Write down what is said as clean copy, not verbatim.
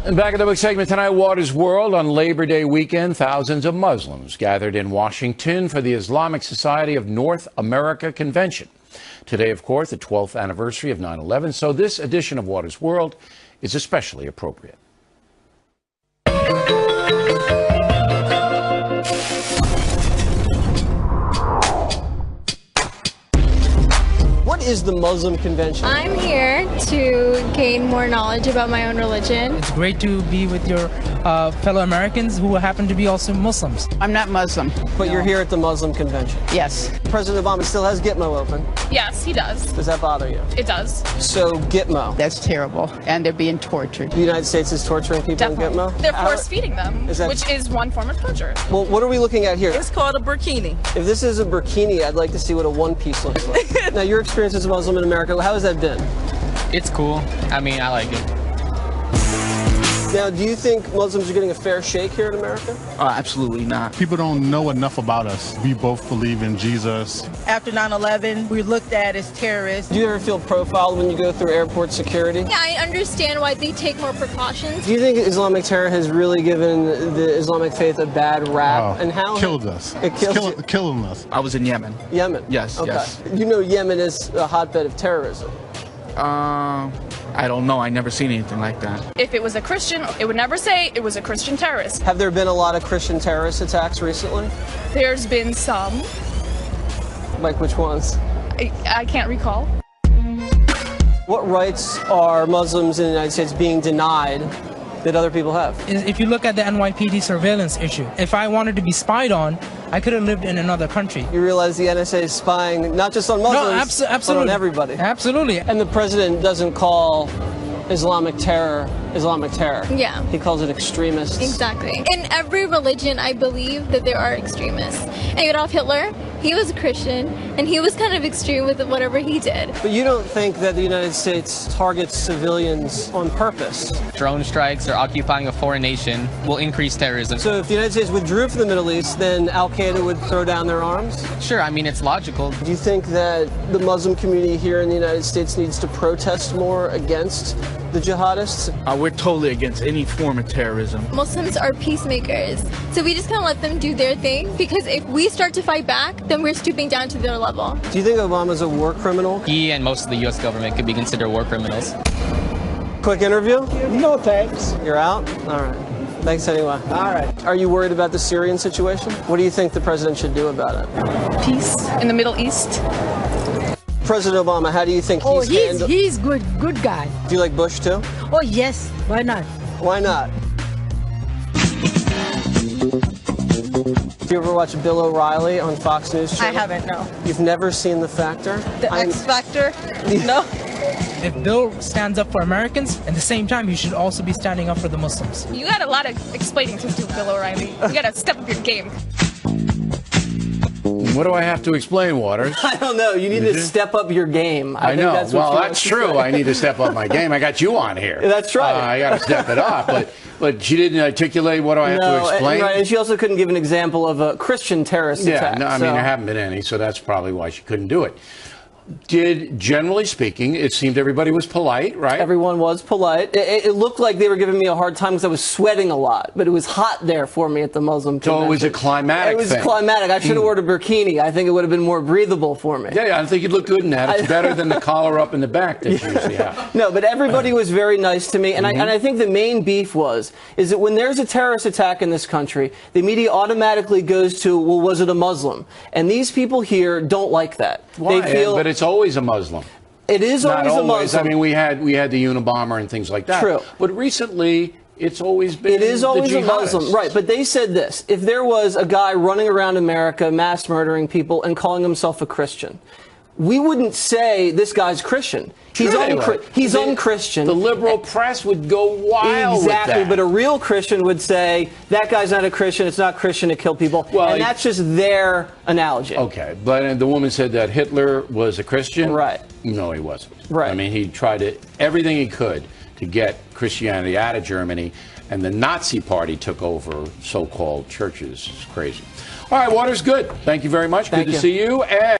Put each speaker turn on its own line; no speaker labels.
And back in the big segment tonight, Water's World. On Labor Day weekend, thousands of Muslims gathered in Washington for the Islamic Society of North America convention. Today, of course, the 12th anniversary of 9/11, so this edition of Water's World is especially appropriate.
What is the Muslim convention?
I'm here to gain more knowledge about my own religion.
It's great to be with your fellow Americans who happen to be also Muslims.
I'm not Muslim.
But you're here at the Muslim convention.
Yes.
President Obama still has Gitmo open.
Yes, he does.
Does that bother you?
It does.
So Gitmo.
That's terrible. And they're being tortured.
The United States is torturing people
Definitely.
in Gitmo?
They're force-feeding them, which is one form of torture.
Well, what are we looking at here?
It's called a burkini.
If this is a burkini, I'd like to see what a one-piece looks like. Now, your experience as a Muslim in America, how has that been?
It's cool. I mean, I like it.
Now, do you think Muslims are getting a fair shake here in America?
Absolutely not.
People don't know enough about us. We both believe in Jesus.
After 9/11, we looked at as terrorists.
Do you ever feel profiled when you go through airport security?
Yeah, I understand why they take more precautions.
Do you think Islamic terror has really given the Islamic faith a bad rap?
And how? Killed us.
It
killing us.
I was in Yemen.
Yemen?
Yes,
okay.
yes.
You know Yemen is a hotbed of terrorism.
I don't know. I never seen anything like that.
If it was a Christian, it would never say it was a Christian terrorist.
Have there been a lot of Christian terrorist attacks recently?
There's been some.
Like which ones?
I can't recall.
What rights are Muslims in the United States being denied that other people have?
If you look at the NYPD surveillance issue, if I wanted to be spied on, I could have lived in another country.
You realize the NSA is spying not just on Muslims, but on everybody.
Absolutely.
And the president doesn't call Islamic terror Islamic terror.
Yeah.
He calls it extremists.
Exactly. In every religion, I believe that there are extremists. And Adolf Hitler, he was a Christian, and he was kind of extreme with whatever he did.
But you don't think that the United States targets civilians on purpose?
Drone strikes or occupying a foreign nation will increase terrorism.
So if the United States withdrew from the Middle East, then Al-Qaeda would throw down their arms?
Sure, I mean, it's logical.
Do you think that the Muslim community here in the United States needs to protest more against the jihadists?
We're totally against any form of terrorism.
Muslims are peacemakers, so we just kind of let them do their thing, because if we start to fight back, then we're stooping down to their level.
Do you think Obama's a war criminal?
He and most of the U.S. government could be considered war criminals.
Quick interview?
No thanks.
You're out? All right. Thanks anyway.
All right.
Are you worried about the Syrian situation? What do you think the president should do about it?
Peace in the Middle East.
President Obama, how do you think
he's good guy.
Do you like Bush too?
Oh yes, why not?
Why not? Do you ever watch Bill O'Reilly on Fox News Channel?
I haven't, no.
You've never seen The Factor?
The X Factor? No.
If Bill stands up for Americans, at the same time, he should also be standing up for the Muslims.
You got a lot of explaining to do, Bill O'Reilly. You got to step up your game.
What do I have to explain, Waters?
I don't know. You need to step up your game.
I know.
That's what
that's true. I need to step up my game. I got you on here.
That's right.
I got to step it up. But she didn't articulate what do I have to explain.
Right, and she also couldn't give an example of a Christian terrorist attack.
Yeah, no, I mean, there haven't been any, so that's probably why she couldn't do it. Generally speaking, it seemed everybody was polite, right?
Everyone was polite. It looked like they were giving me a hard time because I was sweating a lot, but it was hot there for me at the Muslim convention.
So it was a climatic
thing. It was
thing.
climatic. I should have worn a burkini. I think it would have been more breathable for me.
Yeah, I think you'd look good in that. It's better than the collar up in the back that you usually have.
No, but everybody was very nice to me, and I think the main beef is that when there's a terrorist attack in this country, the media automatically goes to, well, was it a Muslim? And these people here don't like that.
Why?
They feel,
but it's always a Muslim.
It is always a Muslim.
I mean, we had the Unabomber and things like that.
True.
But recently, it's always been
It is always
the
a Muslim. Right, but they said this. If there was a guy running around America, mass murdering people, and calling himself a Christian, we wouldn't say this guy's Christian. He's unchristian.
The liberal press would go wild with that.
But a real Christian would say, that guy's not a Christian, it's not Christian to kill people. Well, and that's just their analogy.
Okay, but the woman said that Hitler was a Christian?
Right.
No, he wasn't.
Right.
I mean, he tried everything he could to get Christianity out of Germany, and the Nazi party took over so-called churches. It's crazy. All right, Water's good. Thank you very much. Good to see you. And